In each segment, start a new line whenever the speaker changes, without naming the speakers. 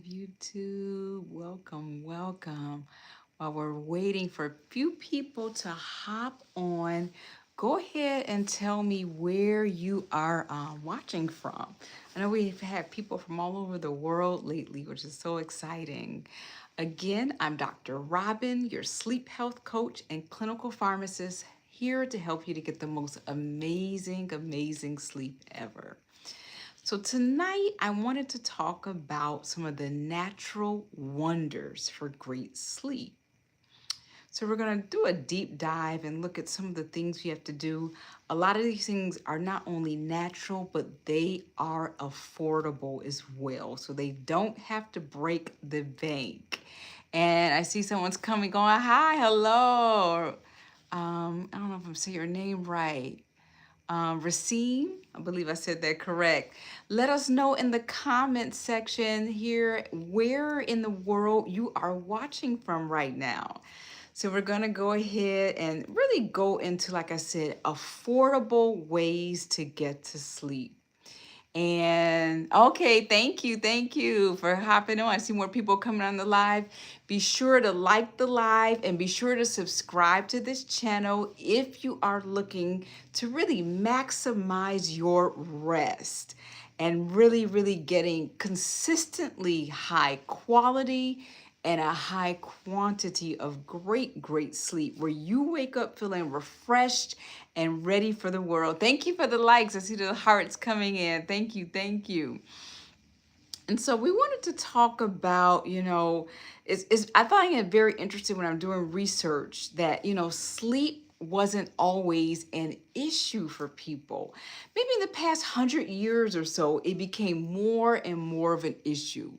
YouTube. Welcome, welcome. While we're waiting for a few people to hop on, go ahead and tell me where you are watching from. I know we've had people from all over the world lately, which is so exciting. Again, I'm Dr. Robyn, your sleep health coach and clinical pharmacist, here to help you to get the most amazing sleep ever. So tonight I wanted to talk about some of the natural wonders for great sleep. So we're going to do a deep dive and look at some of the things you have to do. A lot of these things are not only natural, but they are affordable as well. So they don't have to break the bank. And I see someone's coming going, hi, hello. I don't know if I'm saying your name right. Racine, I believe I said that correct. Let us know in the comment section here where in the world you are watching from right now. So we're going to go ahead and really go into, like I said, affordable ways to get to sleep. And okay, thank you for hopping on. I see more people coming on the live. Be sure to like the live and be sure to subscribe to this channel if you are looking to really maximize your rest and really getting consistently high quality and a high quantity of great sleep where you wake up feeling refreshed and ready for the world. Thank you for the likes. I see the hearts coming in. Thank you. And so we wanted to talk about, I find it very interesting when I'm doing research that, sleep wasn't always an issue for people. Maybe in the past 100 years or so, it became more and more of an issue.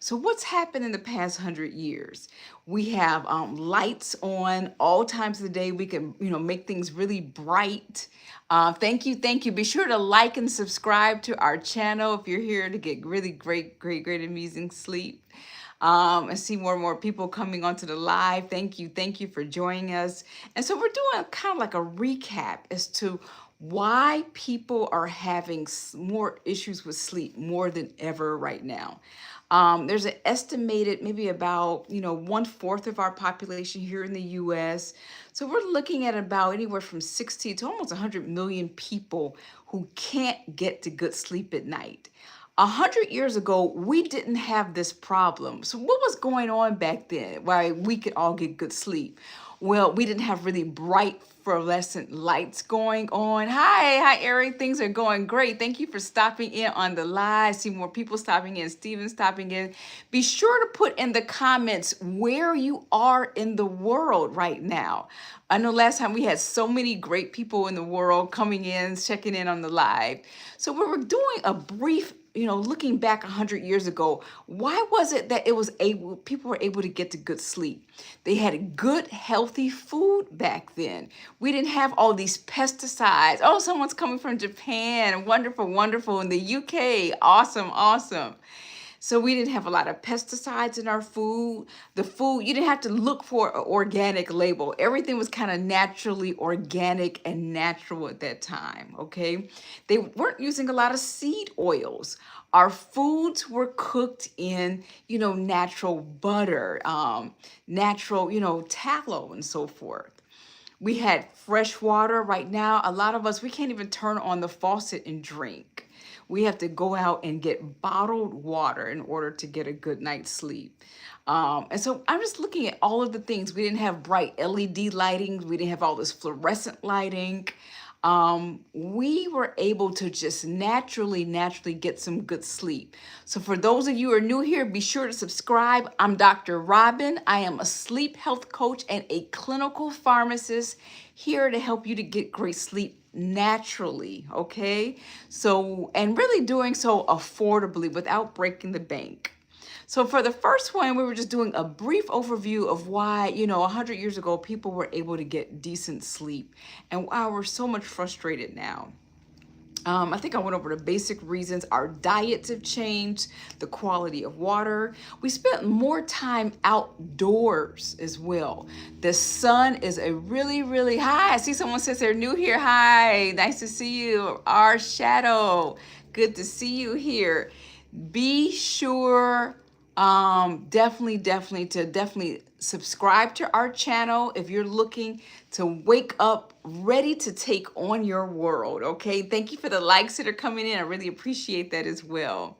So what's happened in the past 100 years? We have lights on all times of the day. We can, make things really bright. Thank you. Be sure to like and subscribe to our channel if you're here to get really great, amazing sleep. I see more and more people coming onto the live. Thank you for joining us. And so we're doing kind of like a recap as to why people are having more issues with sleep more than ever right now. There's an estimated maybe about, 1/4 of our population here in the US. So we're looking at about anywhere from 60 to almost 100 million people who can't get to good sleep at night. 100 years ago, we didn't have this problem. So what was going on back then? Why we could all get good sleep? Well, we didn't have really bright fluorescent lights going on. Hi, Eric. Things are going great. Thank you for stopping in on the live. See more people stopping in. Steven stopping in. Be sure to put in the comments where you are in the world right now. I know last time we had so many great people in the world coming in, checking in on the live. So we were doing a brief, looking back 100 years ago, why was it that people were able to get to good sleep? They had good, healthy food back then. We didn't have all these pesticides. Oh, someone's coming from Japan. Wonderful. In the UK. Awesome. So we didn't have a lot of pesticides in our food. The food, you didn't have to look for an organic label. Everything was kind of naturally organic and natural at that time, okay? They weren't using a lot of seed oils. Our foods were cooked in, natural butter, natural, tallow and so forth. We had fresh water. Right now, a lot of us, we can't even turn on the faucet and drink. We have to go out and get bottled water in order to get a good night's sleep. And so I'm just looking at all of the things. We didn't have bright LED lighting. We didn't have all this fluorescent lighting. We were able to just naturally get some good sleep. So for those of you who are new here, be sure to subscribe. I'm Dr. Robyn. I am a sleep health coach and a clinical pharmacist here to help you to get great sleep naturally, okay? So, and really doing so affordably without breaking the bank. So for the first one, we were just doing a brief overview of why, 100 years ago, people were able to get decent sleep and why we're so much frustrated now. I think I went over the basic reasons. Our diets have changed, the quality of water. We spent more time outdoors as well. The sun is a really, hi, I see someone says they're new here. Hi, nice to see you. Our shadow, good to see you here. Be sure Definitely subscribe to our channel if you're looking to wake up ready to take on your world. Okay, thank you for the likes that are coming in. I really appreciate that as well.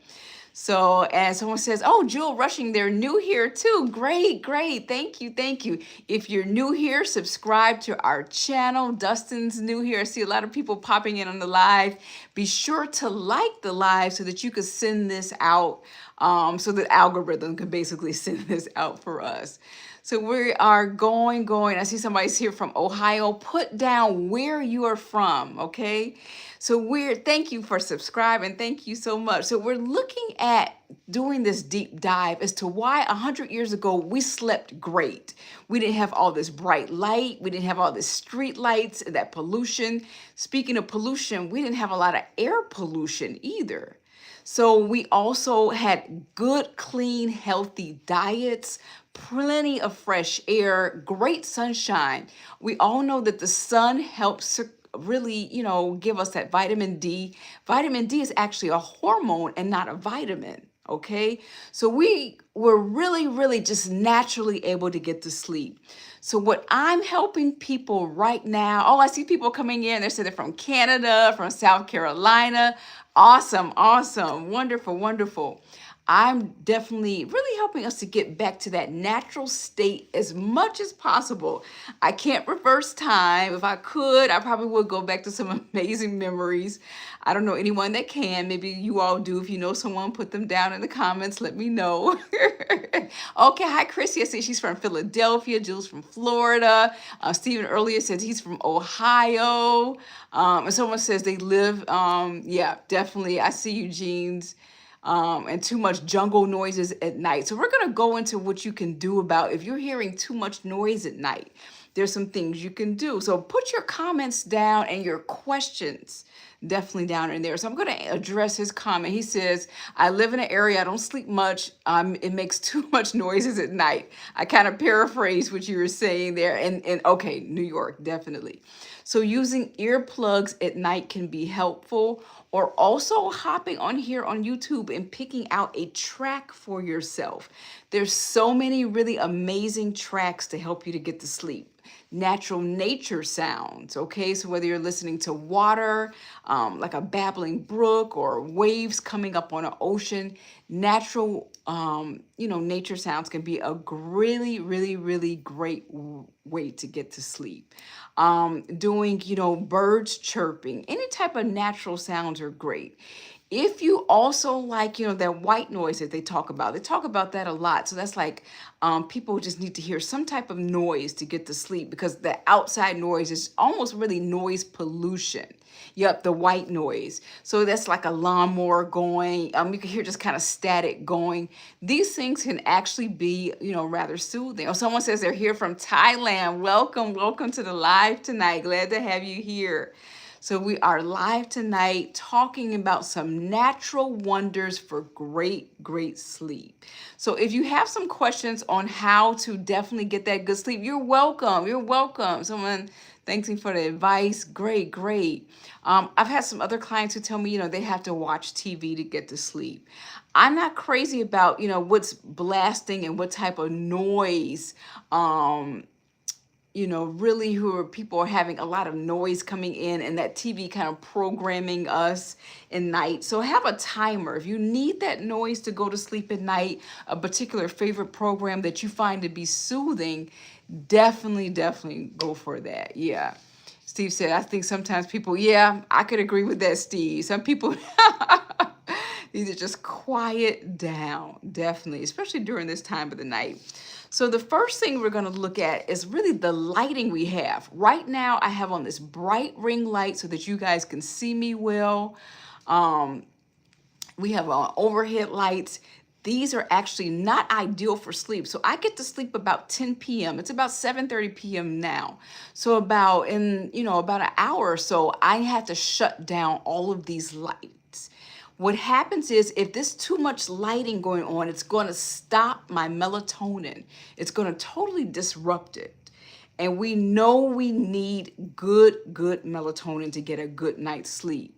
So, and someone says, "Oh, Jewel Rushing, they're new here too." Great, great. Thank you, thank you. If you're new here, subscribe to our channel. Dustin's new here. I see a lot of people popping in on the live. Be sure to like the live so that you can send this out, so that algorithm can basically send this out for us. So we are going. I see somebody's here from Ohio. Put down where you are from, okay? So thank you for subscribing. Thank you so much. So we're looking at doing this deep dive as to why 100 years ago we slept great. We didn't have all this bright light. We didn't have all this street lights, that pollution. Speaking of pollution, we didn't have a lot of air pollution either. So we also had good, clean, healthy diets, plenty of fresh air, great sunshine. We all know that the sun helps really, give us that vitamin D. Vitamin D is actually a hormone and not a vitamin. Okay, so we were really just naturally able to get to sleep. So what I'm helping people right now, oh, I see people coming in. They said they're from Canada, from South Carolina. Awesome, wonderful. I'm definitely really helping us to get back to that natural state as much as possible. I can't reverse time. If I could, I probably would go back to some amazing memories. I don't know anyone that can. Maybe you all do. If you know someone, put them down in the comments. Let me know. Okay, hi, Chrissy. I see she's from Philadelphia. Jill's from Florida. Stephen earlier says he's from Ohio. And someone says they live, yeah, definitely. I see Eugene's. And too much jungle noises at night. So we're going to go into what you can do about if you're hearing too much noise at night. There's some things you can do. So put your comments down and your questions definitely down in there. So I'm going to address his comment. He says, I live in an area, I don't sleep much. It makes too much noises at night. I kind of paraphrase what you were saying there. And okay, New York, definitely. So using earplugs at night can be helpful, or also hopping on here on YouTube and picking out a track for yourself. There's so many really amazing tracks to help you to get to sleep. Natural nature sounds, okay? So whether you're listening to water, like a babbling brook or waves coming up on an ocean, natural, nature sounds can be a really great way to get to sleep. Doing, birds chirping, any type of natural sounds are great. If you also like, that white noise that they talk about that a lot. So that's like people just need to hear some type of noise to get to sleep, because the outside noise is almost really noise pollution. Yep, the white noise. So that's like a lawnmower going. You can hear just kind of static going. These things can actually be, rather soothing. Or someone says they're here from Thailand. Welcome to the live tonight. Glad to have you here. So we are live tonight talking about some natural wonders for great sleep. So if you have some questions on how to definitely get that good sleep, you're welcome. Someone thanks me for the advice. Great. I've had some other clients who tell me, they have to watch TV to get to sleep. I'm not crazy about, what's blasting and what type of noise, really people are having a lot of noise coming in, and that TV kind of programming us at night. So have a timer. If you need that noise to go to sleep at night, a particular favorite program that you find to be soothing, definitely go for that. Yeah. Steve said, I think sometimes people, yeah, I could agree with that, Steve. Some people need to just quiet down, definitely, especially during this time of the night. So the first thing we're going to look at is really the lighting we have. Right now, I have on this bright ring light so that you guys can see me well. We have overhead lights. These are actually not ideal for sleep. So I get to sleep about 10 p.m. It's about 7:30 p.m. now. So about an hour or so, I have to shut down all of these lights. What happens is, if there's too much lighting going on, it's going to stop my melatonin. It's going to totally disrupt it. And we know we need good melatonin to get a good night's sleep.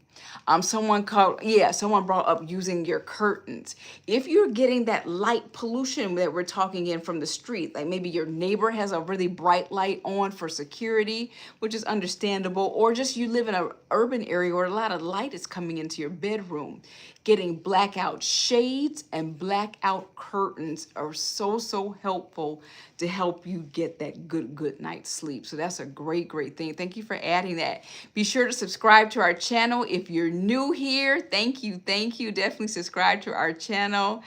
Someone brought up using your curtains. If you're getting that light pollution that we're talking in from the street, like maybe your neighbor has a really bright light on for security, which is understandable, or just you live in an urban area where a lot of light is coming into your bedroom. Getting blackout shades and blackout curtains are so helpful to help you get that good night's sleep. So that's a great thing. Thank you for adding that. Be sure to subscribe to our channel. If you're new here, thank you. Definitely subscribe to our channel.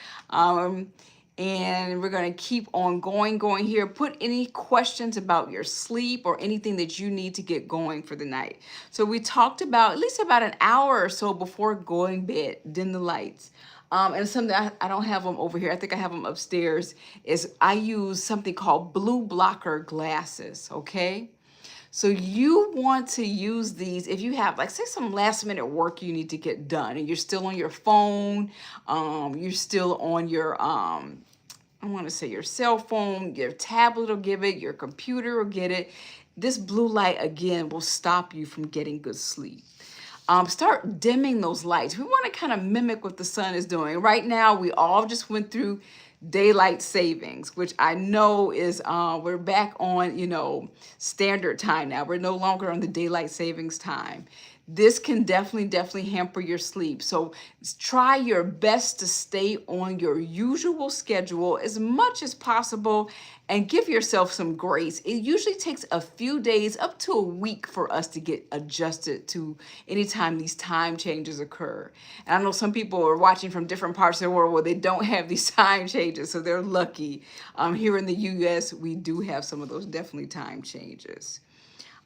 And we're going to keep on going here. Put any questions about your sleep or anything that you need to get going for the night. So we talked about at least about an hour or so before going to bed, dim the lights. And something I don't have them over here. I think I have them upstairs. Is I use something called blue blocker glasses. Okay. So you want to use these if you have, like, say, some last minute work you need to get done and you're still on your phone, you're still on your, I want to say your cell phone, your tablet will give it, your computer will get it. This blue light, again, will stop you from getting good sleep. Start dimming those lights. We want to kind of mimic what the sun is doing. Right now, we all just went through daylight savings, which I know is, we're back on, standard time now. We're no longer on the daylight savings time. This can definitely hamper your sleep. So try your best to stay on your usual schedule as much as possible and give yourself some grace. It usually takes a few days up to a week for us to get adjusted to anytime these time changes occur. And I know some people are watching from different parts of the world where they don't have these time changes, so they're lucky. Here in the US, we do have some of those definitely time changes.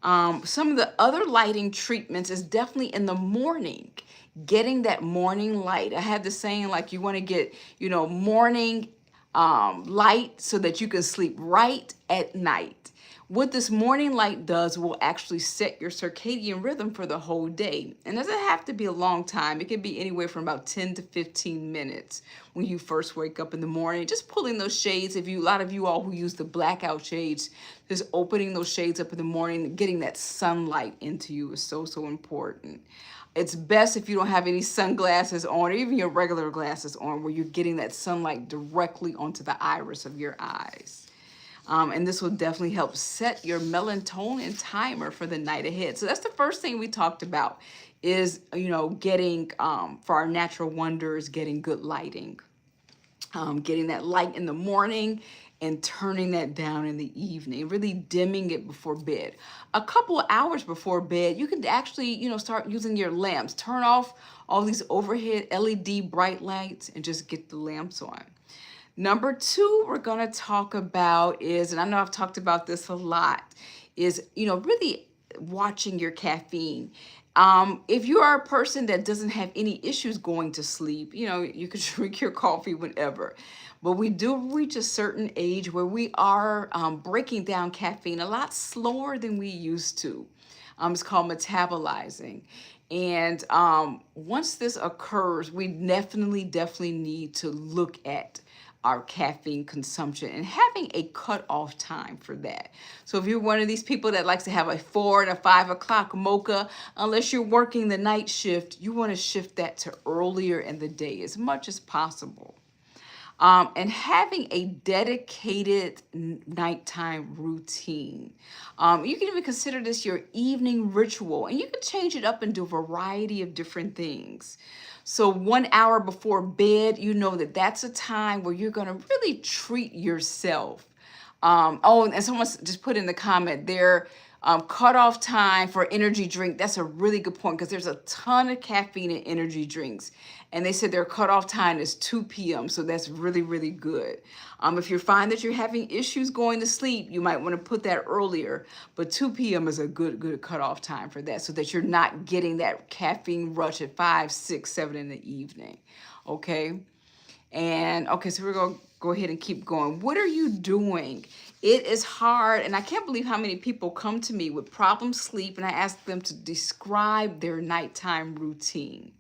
Some of the other lighting treatments is definitely in the morning, getting that morning light. I had the saying, like, you want to get, morning light so that you can sleep right at night. What this morning light does will actually set your circadian rhythm for the whole day. And it doesn't have to be a long time. It can be anywhere from about 10 to 15 minutes when you first wake up in the morning. Just pulling those shades, a lot of you all who use the blackout shades, just opening those shades up in the morning, getting that sunlight into you is so important. It's best if you don't have any sunglasses on, or even your regular glasses on, where you're getting that sunlight directly onto the iris of your eyes. And this will definitely help set your melatonin timer for the night ahead. So that's the first thing we talked about is, getting, for our natural wonders, getting good lighting. Getting that light in the morning and turning that down in the evening, really dimming it before bed. A couple of hours before bed, you can actually, start using your lamps. Turn off all these overhead LED bright lights and just get the lamps on. Number 2 we're going to talk about is, and I know I've talked about this a lot, is, really watching your caffeine. If you are a person that doesn't have any issues going to sleep, you can drink your coffee whenever. But we do reach a certain age where we are breaking down caffeine a lot slower than we used to. It's called metabolizing. And once this occurs, we definitely need to look at our caffeine consumption and having a cutoff time for that. So if you're one of these people that likes to have a 4 to 5 o'clock mocha, unless you're working the night shift, you want to shift that to earlier in the day as much as possible. And having a dedicated nighttime routine. You can even consider this your evening ritual, and you can change it up into a variety of different things. So 1 hour before bed, that's a time where you're going to really treat yourself. And someone just put in the comment there, cutoff time for energy drink. That's a really good point because there's a ton of caffeine in energy drinks. And they said their cutoff time is 2 p.m. So that's really good. If you find that you're having issues going to sleep, you might want to put that earlier. But 2 p.m. is a good cutoff time for that so that you're not getting that caffeine rush at 5, 6, 7 in the evening. Okay. And okay, so we're going to go ahead and keep going. What are you doing? It is hard, and I can't believe how many people come to me with problem sleep, and I ask them to describe their nighttime routine.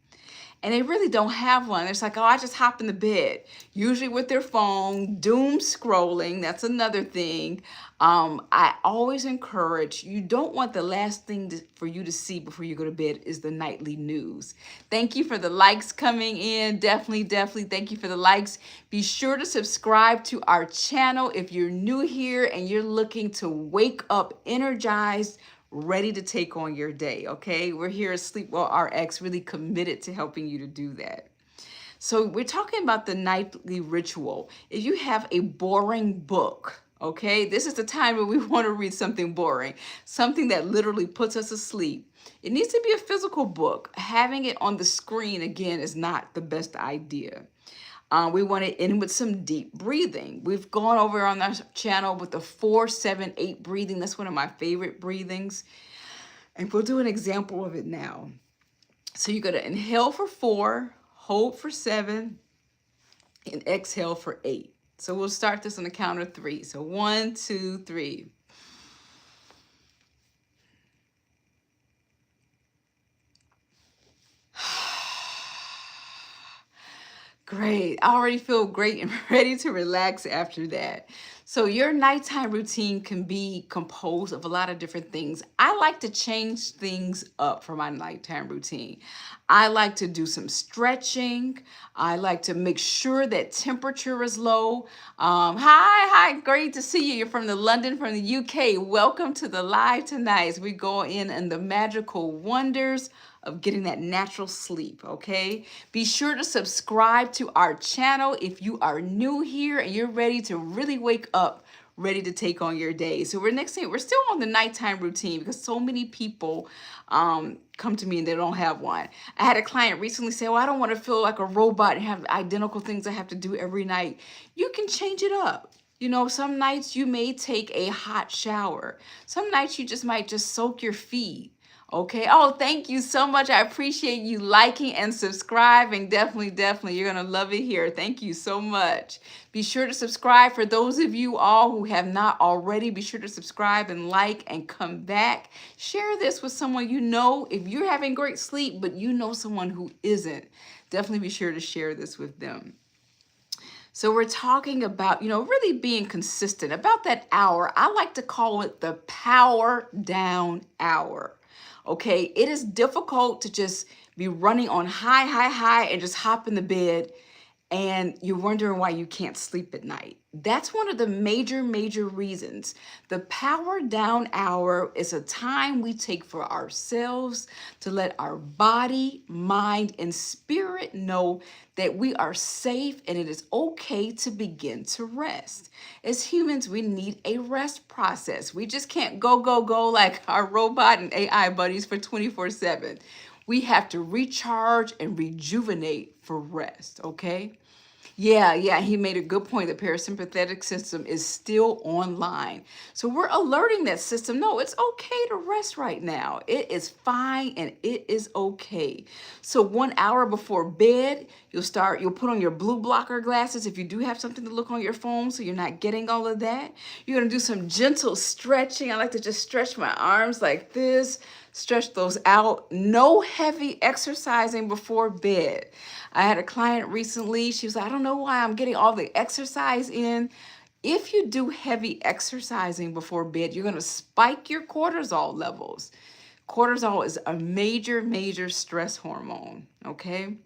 and they really don't have one. It's like, oh, I just hop in the bed, usually with their phone, doom scrolling. That's another thing. I always encourage, you don't want the last thing for you to see before you go to bed is the nightly news. Thank you for the likes coming in. Definitely, definitely thank you for the likes. Be sure to subscribe to our channel if you're new here and you're looking to wake up energized, ready to take on your day, okay? We're here at SleepWell RX, really committed to helping you to do that. So we're talking about the nightly ritual. If you have a boring book, okay, this is the time when we want to read something boring, something that literally puts us asleep. It needs to be a physical book. Having it on the screen, again, is not the best idea. We want to end with some deep breathing. We've gone over on our channel with the 4-7-8 breathing. That's one of my favorite breathings. And we'll do an example of it now. So you're going to inhale for 4, hold for 7, and exhale for 8. So we'll start this on the count of 3. So 1, 2, 3. Great. I already feel great and ready to relax after that. So your nighttime routine can be composed of a lot of different things. I like to change things up for my nighttime routine. I like to do some stretching. I like to make sure that temperature is low. Hi, great to see you. You're from London, from the UK. Welcome to the live tonight as we go in and the magical wonders of getting that natural sleep, okay? Be sure to subscribe to our channel if you are new here and you're ready to really wake up, ready to take on your day. So we're still on the nighttime routine because so many people come to me and they don't have one. I had a client recently say, well, I don't want to feel like a robot and have identical things I have to do every night. You can change it up. You know, some nights you may take a hot shower. Some nights you just might just soak your feet. Okay. Oh, thank you so much. I appreciate you liking and subscribing. Definitely. You're going to love it here. Thank you so much. Be sure to subscribe. For those of you all who have not already, be sure to subscribe and like and come back. Share this with someone you know. If you're having great sleep, but you know someone who isn't, definitely be sure to share this with them. So we're talking about, really being consistent about that hour. I like to call it the power down hour. Okay, it is difficult to just be running on high, and just hop in the bed and you're wondering why you can't sleep at night. That's one of the major reasons. The power down hour is a time we take for ourselves to let our body, mind, and spirit know that we are safe and it is okay to begin to rest. As humans, we need a rest process. We just can't go like our robot and AI buddies for 24/7. We have to recharge and rejuvenate for rest, okay? Yeah, he made a good point. The parasympathetic system is still online. So we're alerting that system. No, it's okay to rest right now. It is fine and it is okay. So 1 hour before bed, you'll put on your blue blocker glasses if you do have something to look on your phone so you're not getting all of that. You're going to do some gentle stretching. I like to just stretch my arms like this. Stretch those out. No heavy exercising before bed. I had a client recently. She was like, I don't know why I'm getting all the exercise in. If you do heavy exercising before bed, you're going to spike your cortisol levels. Cortisol is a major stress hormone, okay?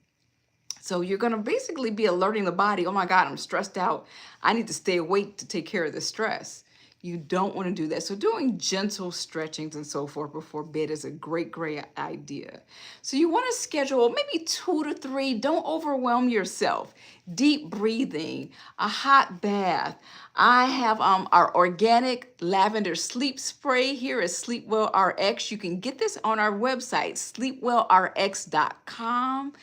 So you're going to basically be alerting the body, oh my God, I'm stressed out. I need to stay awake to take care of the stress. You don't want to do that. So doing gentle stretchings and so forth before bed is a great idea. So you want to schedule maybe 2 to 3. Don't overwhelm yourself. Deep breathing, a hot bath. I have our organic lavender sleep spray here at SleepWell RX. You can get this on our website, sleepwellrx.com.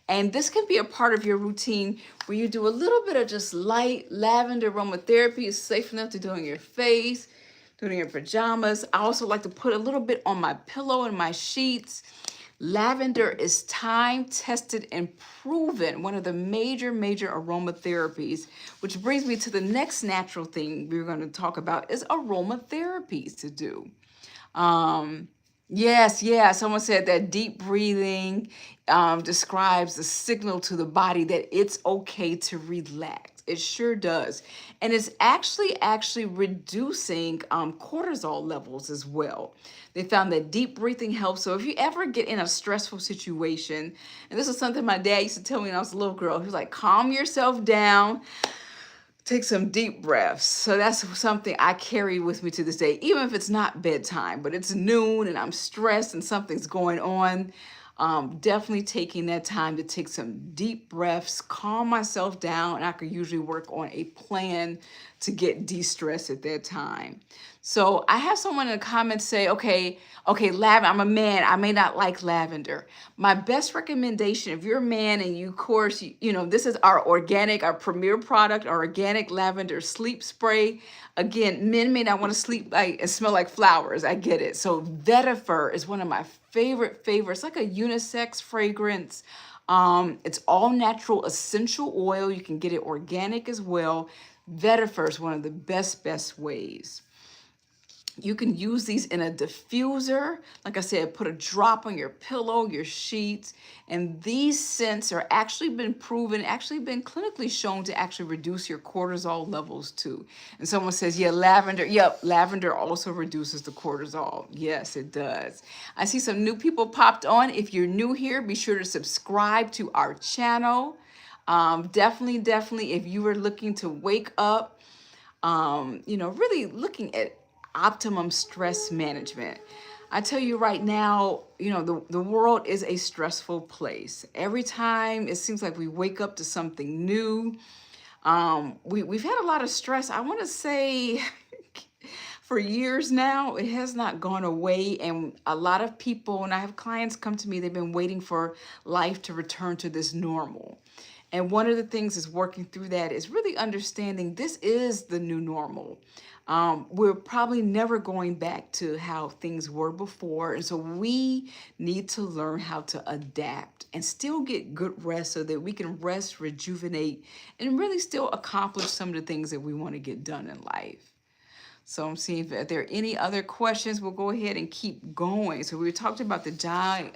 And this can be a part of your routine where you do a little bit of just light lavender aromatherapy. It's safe enough to do on your face, do it in your pajamas. I also like to put a little bit on my pillow and my sheets. Lavender is time-tested and proven, one of the major aromatherapies, which brings me to the next natural thing we're going to talk about is aromatherapies to do. Yes, yeah. Someone said that deep breathing describes the signal to the body that it's okay to relax. It sure does. And it's actually reducing cortisol levels as well. They found that deep breathing helps. So if you ever get in a stressful situation, and this is something my dad used to tell me when I was a little girl, he was like, calm yourself down, take some deep breaths. So that's something I carry with me to this day, even if it's not bedtime, but it's noon and I'm stressed and something's going on. Definitely taking that time to take some deep breaths, calm myself down, and I could usually work on a plan to get de-stressed at that time. So I have someone in the comments say, okay, lavender, I'm a man, I may not like lavender. My best recommendation, if you're a man and you, of course, you know, this is our organic, our premier product, our organic lavender sleep spray. Again, men may not want to sleep like and smell like flowers. I get it. So vetiver is one of my favorite favorites, like a unisex fragrance. It's all natural essential oil. You can get it organic as well. Vetiver is one of the best ways. You can use these in a diffuser. Like I said, put a drop on your pillow, your sheets, and these scents are actually been proven, actually been clinically shown to actually reduce your cortisol levels too. And someone says, yeah, lavender. Yep, lavender also reduces the cortisol. Yes, it does. I see some new people popped on. If you're new here, be sure to subscribe to our channel. Definitely, if you were looking to wake up, you know, really looking at optimum stress management. I tell you right now, you know, the world is a stressful place. Every time it seems like we wake up to something new, we've had a lot of stress. I want to say for years now, it has not gone away. And a lot of people, when I have clients come to me, they've been waiting for life to return to this normal. And one of the things is working through that is really understanding this is the new normal. We're probably never going back to how things were before. And so we need to learn how to adapt and still get good rest so that we can rest, rejuvenate, and really still accomplish some of the things that we want to get done in life. So I'm seeing if there are any other questions. We'll go ahead and keep going. So we talked about the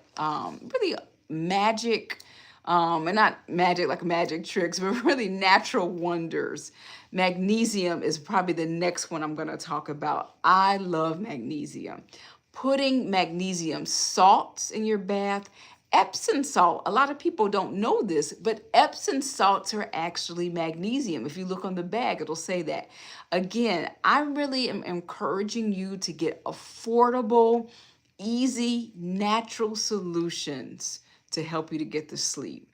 really magic, and not magic like magic tricks, but really natural wonders. Magnesium is probably the next one I'm going to talk about. I love magnesium. Putting magnesium salts in your bath. Epsom salt, a lot of people don't know this, but Epsom salts are actually magnesium. If you look on the bag, it'll say that. Again, I really am encouraging you to get affordable, easy, natural solutions to help you to get to sleep.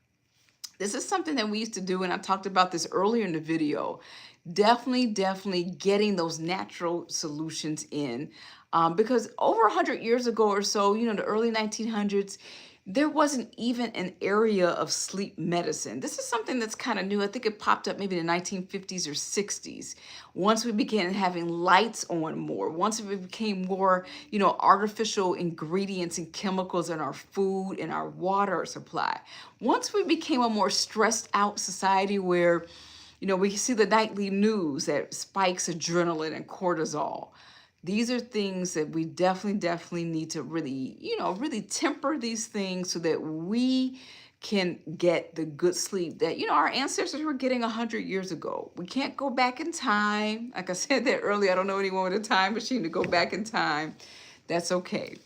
This is something that we used to do, and I talked about this earlier in the video. Definitely getting those natural solutions in. Because over 100 years ago or so, you know, the early 1900s, there wasn't even an area of sleep medicine. This is something that's kind of new. I think it popped up maybe in the 1950s or 60s. Once we began having lights on more, once it became more, you know, artificial ingredients and chemicals in our food and our water supply. Once we became a more stressed out society where, you know, we see the nightly news that spikes adrenaline and cortisol. These are things that we definitely need to really, you know, really temper these things so that we can get the good sleep that, you know, our ancestors were getting 100 years ago. We can't go back in time. Like I said that earlier, I don't know anyone with a time machine to go back in time. That's okay.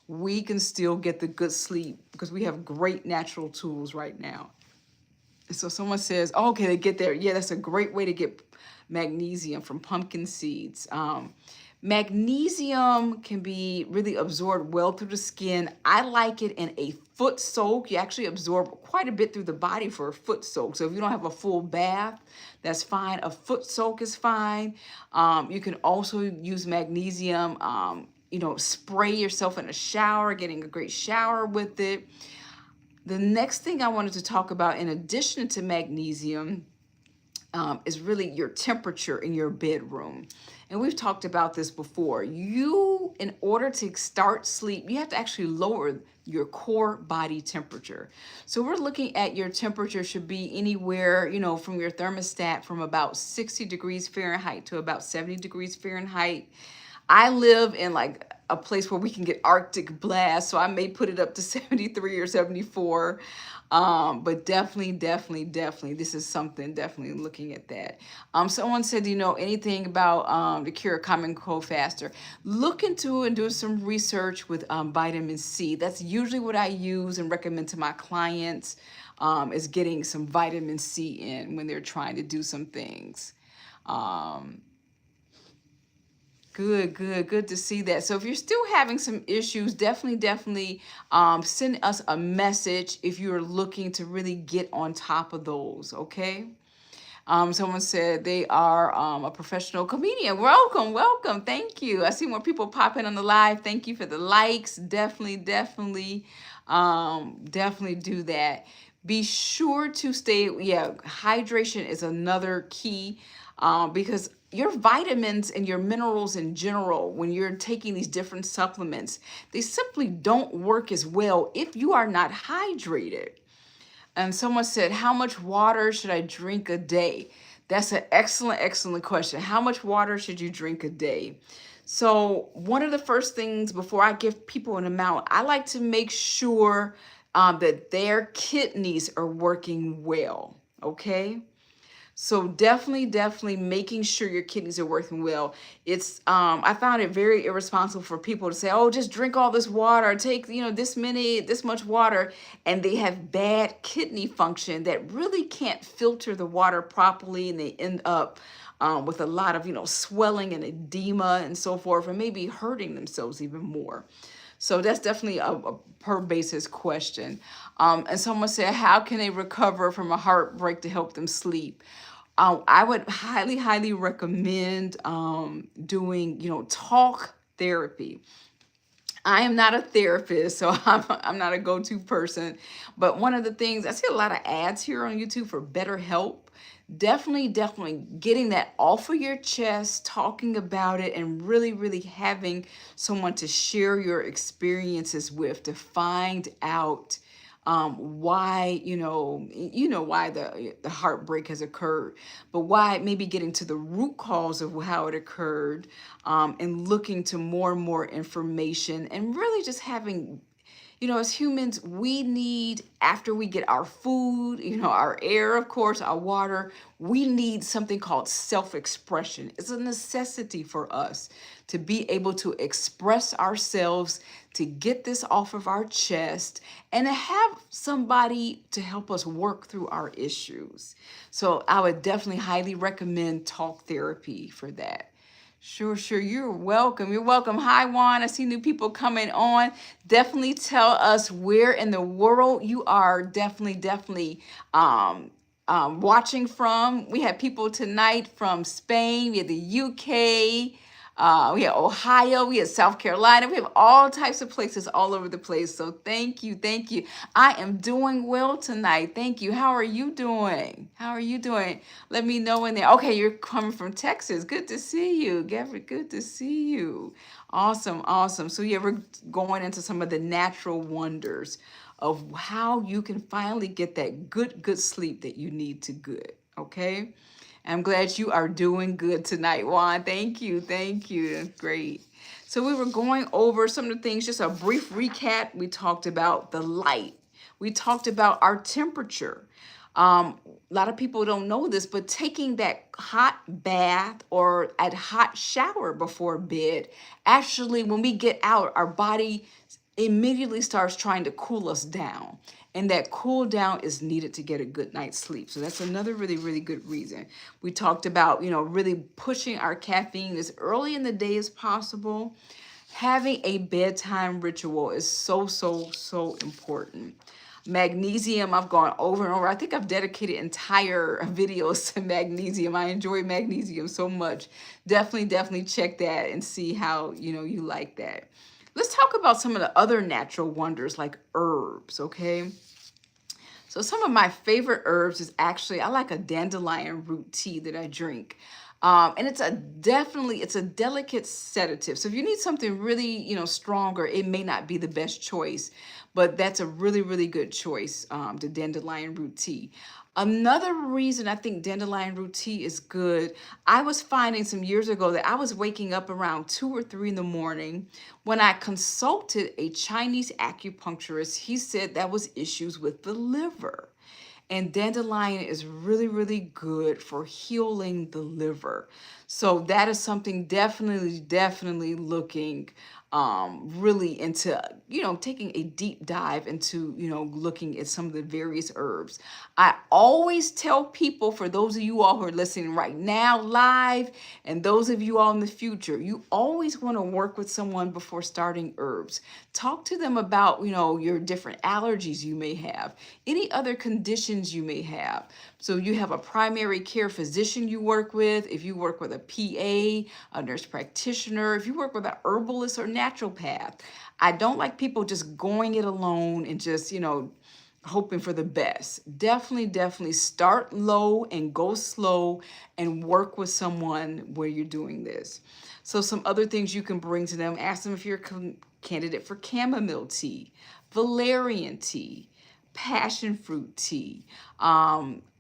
We can still get the good sleep because we have great natural tools right now. So someone says, oh, okay, they get there. Yeah, that's a great way to get magnesium from pumpkin seeds. Magnesium can be really absorbed well through the skin. I like it in a foot soak. You actually absorb quite a bit through the body for a foot soak. So if you don't have a full bath, that's fine. A foot soak is fine. You can also use magnesium, you know, spray yourself in a shower, getting a great shower with it. The next thing I wanted to talk about in addition to magnesium is really your temperature in your bedroom. And we've talked about this before. You, in order to start sleep, you have to actually lower your core body temperature. So we're looking at your temperature should be anywhere, you know, from your thermostat from about 60 degrees Fahrenheit to about 70 degrees Fahrenheit. I live in like a place where we can get Arctic blasts, so I may put it up to 73 or 74. But definitely, this is something, definitely looking at that. Someone said, do you know anything about the cure of common cold faster? Look into and do some research with vitamin C. That's usually what I use and recommend to my clients, is getting some vitamin C in when they're trying to do some things. Um, Good to see that. So if you're still having some issues, definitely send us a message if you're looking to really get on top of those, okay? Someone said they are a professional comedian. Welcome. Thank you. I see more people pop in on the live. Thank you for the likes. Definitely do that. Be sure to stay. Yeah, hydration is another key, because your vitamins and your minerals in general, when you're taking these different supplements, they simply don't work as well if you are not hydrated. And someone said, how much water should I drink a day? That's an excellent question. How much water should you drink a day? So one of the first things before I give people an amount, I like to make sure that their kidneys are working well, okay? So definitely making sure your kidneys are working well. It's I found it very irresponsible for people to say, "Oh, just drink all this water, take, this much water," and they have bad kidney function that really can't filter the water properly, and they end up with a lot of, swelling and edema and so forth, and maybe hurting themselves even more. So that's definitely a per basis question. And someone said, how can they recover from a heartbreak to help them sleep? I would highly recommend doing, talk therapy. I am not a therapist, so I'm not a go-to person. But one of the things, I see a lot of ads here on YouTube for BetterHelp. Definitely getting that off of your chest, talking about it, and really having someone to share your experiences with, to find out why, why the heartbreak has occurred, but why, maybe getting to the root cause of how it occurred, and looking to more and more information, and really just having, as humans, we need, after we get our food, our air, of course, our water, we need something called self-expression. It's a necessity for us to be able to express ourselves, to get this off of our chest, and to have somebody to help us work through our issues. So I would definitely highly recommend talk therapy for that. Sure. You're welcome. Hi, Juan. I see new people coming on. Definitely tell us where in the world you are definitely watching from. We have people tonight from Spain. We have the UK. We have Ohio, we have South Carolina, we have all types of places all over the place. So thank you. I am doing well tonight. Thank you. How are you doing? Let me know in there. Okay, you're coming from Texas. Good to see you. Gavin, good to see you. Awesome. So yeah, we're going into some of the natural wonders of how you can finally get that good sleep that you need to good. Okay? I'm glad you are doing good tonight, Juan. Thank you. Great. So we were going over some of the things, just a brief recap. We talked about the light. We talked about our temperature. A lot of people don't know this, but taking that hot bath or a hot shower before bed, actually, when we get out, our body immediately starts trying to cool us down. And that cool down is needed to get a good night's sleep. So that's another really good reason. We talked about, really pushing our caffeine as early in the day as possible. Having a bedtime ritual is so important. Magnesium, I've gone over and over. I think I've dedicated entire videos to magnesium. I enjoy magnesium so much. Definitely check that and see how, you like that. Let's talk about some of the other natural wonders like herbs, okay? So some of my favorite herbs is actually, I like a dandelion root tea that I drink. And it's a delicate sedative. So if you need something really, stronger, it may not be the best choice, but that's a really, really good choice, the dandelion root tea. Another reason I think dandelion root tea is good, I was finding some years ago that I was waking up around 2 or 3 in the morning. When I consulted a Chinese acupuncturist, he said that was issues with the liver. And dandelion is really, really good for healing the liver. So that is something definitely looking really into, taking a deep dive into, looking at some of the various herbs. I always tell people, for those of you all who are listening right now live, and those of you all in the future, you always want to work with someone before starting herbs. Talk to them about, your different allergies you may have, any other conditions you may have. So you have a primary care physician you work with, if you work with a PA, a nurse practitioner, if you work with an herbalist or naturopath. I don't like people just going it alone and just, hoping for the best. Definitely start low and go slow and work with someone where you're doing this. So some other things you can bring to them, ask them if you're a candidate for chamomile tea, valerian tea, passion fruit tea.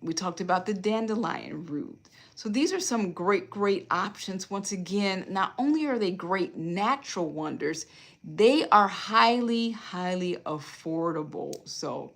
We talked about the dandelion root. So these are some great options. Once again, not only are they great natural wonders, they are highly affordable. So,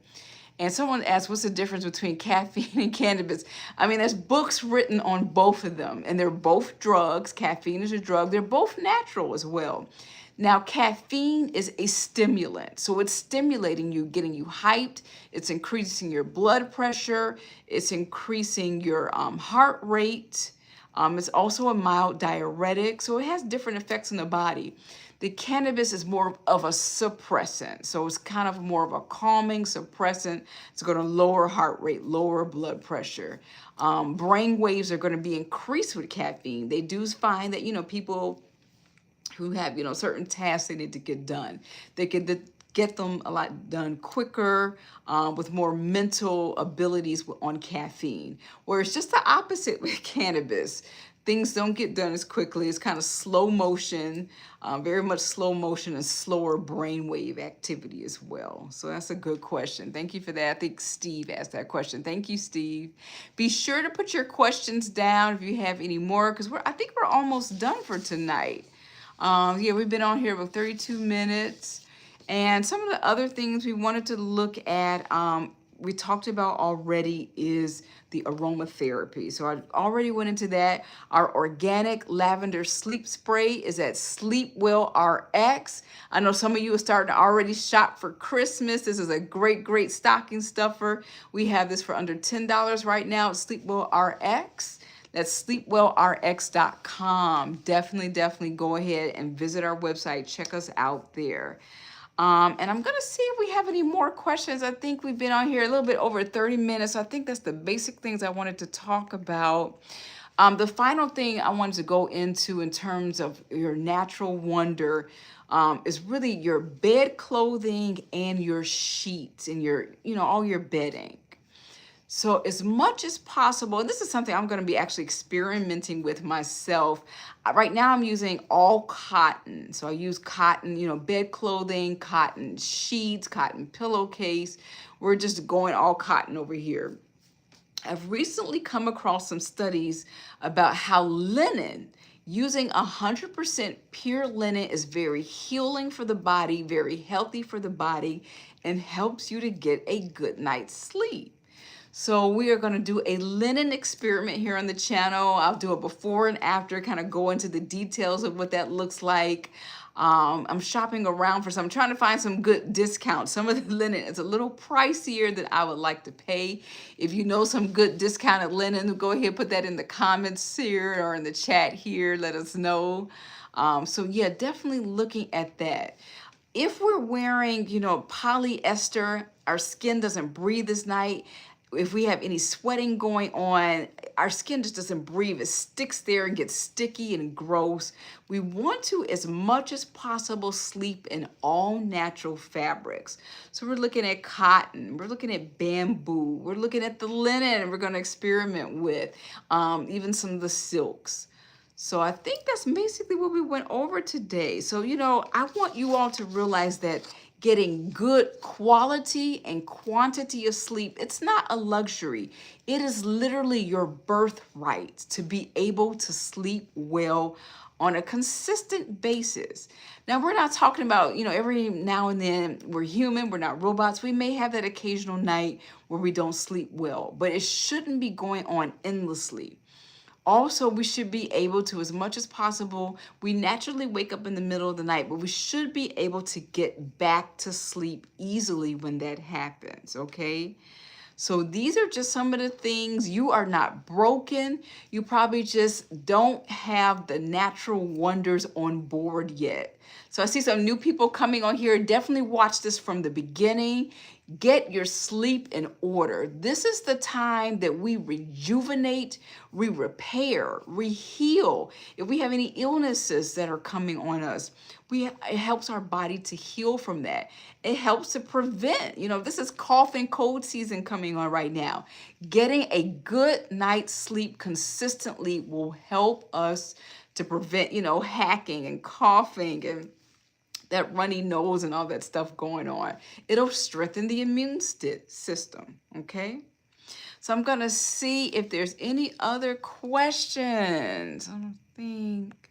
and someone asked, what's the difference between caffeine and cannabis? I mean, there's books written on both of them, and they're both drugs. Caffeine is a drug. They're both natural as well. Now, caffeine is a stimulant, so it's stimulating you, getting you hyped. It's increasing your blood pressure. It's increasing your heart rate. It's also a mild diuretic, so it has different effects in the body. The cannabis is more of a suppressant, so it's kind of more of a calming suppressant. It's going to lower heart rate, lower blood pressure. Brain waves are going to be increased with caffeine. They do find that, people who have, certain tasks they need to get done, they can get them a lot done quicker, with more mental abilities on caffeine. Where it's just the opposite with cannabis. Things don't get done as quickly. It's kind of slow motion, very much slow motion and slower brainwave activity as well. So that's a good question. Thank you for that. I think Steve asked that question. Thank you, Steve. Be sure to put your questions down if you have any more, because I think we're almost done for tonight. Yeah, we've been on here about 32 minutes. And some of the other things we wanted to look at, we talked about already, is the aromatherapy. So I already went into that. Our organic lavender sleep spray is at SleepWell RX. I know some of you are starting to already shop for Christmas. This is a great stocking stuffer. We have this for under $10 right now at SleepWell RX. That's sleepwellrx.com. Definitely go ahead and visit our website. Check us out there. And I'm going to see if we have any more questions. I think we've been on here a little bit over 30 minutes. So I think that's the basic things I wanted to talk about. The final thing I wanted to go into in terms of your natural wonder is really your bed clothing and your sheets and your, all your bedding. So as much as possible, and this is something I'm going to be actually experimenting with myself. Right now I'm using all cotton. So I use cotton, bed clothing, cotton sheets, cotton pillowcase. We're just going all cotton over here. I've recently come across some studies about how linen, using 100% pure linen, is very healing for the body, very healthy for the body, and helps you to get a good night's sleep. So we are going to do a linen experiment here on the channel. I'll do a before and after, kind of go into the details of what that looks like. I'm shopping around for some, I'm trying to find some good discounts. Some of the linen is a little pricier than I would like to pay. If you know some good discounted linen, go ahead and put that in the comments here or in the chat here. Let us know. So yeah, definitely looking at that. If we're wearing, polyester, our skin doesn't breathe this night. If we have any sweating going on, our skin just doesn't breathe. It sticks there and gets sticky and gross. We want to, as much as possible, sleep in all natural fabrics. So we're looking at cotton, we're looking at bamboo, we're looking at the linen we're going to experiment with, even some of the silks. So I think that's basically what we went over today. So, I want you all to realize that getting good quality and quantity of sleep, it's not a luxury. It is literally your birthright to be able to sleep well on a consistent basis. Now, we're not talking about, every now and then. We're human, we're not robots. We may have that occasional night where we don't sleep well, but it shouldn't be going on endlessly. Also, we should be able to, as much as possible, we naturally wake up in the middle of the night, but we should be able to get back to sleep easily when that happens, okay? So these are just some of the things. You are not broken. You probably just don't have the natural wonders on board yet. So I see some new people coming on here. Definitely watch this from the beginning. Get your sleep in order. This is the time that we rejuvenate, we repair, we heal. If we have any illnesses that are coming on us, it helps our body to heal from that. It helps to prevent, this is cough and cold season coming on right now. Getting a good night's sleep consistently will help us to prevent, hacking and coughing and that runny nose and all that stuff going on. It'll strengthen the immune system, okay? So I'm gonna see if there's any other questions. I don't think.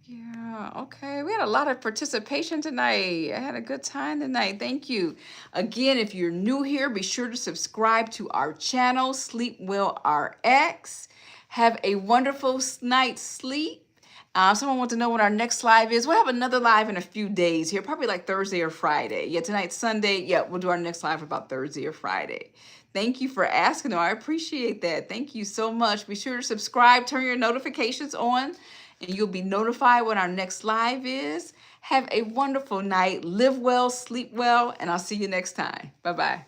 Yeah, okay. We had a lot of participation tonight. I had a good time tonight. Thank you. Again, if you're new here, be sure to subscribe to our channel, SleepWell RX. Have a wonderful night's sleep. Someone wants to know when our next live is. We'll have another live in a few days here, probably like Thursday or Friday. Yeah, tonight's Sunday. Yeah, we'll do our next live about Thursday or Friday. Thank you for asking, though. I appreciate that. Thank you so much. Be sure to subscribe, turn your notifications on, and you'll be notified when our next live is. Have a wonderful night. Live well, sleep well, and I'll see you next time. Bye-bye.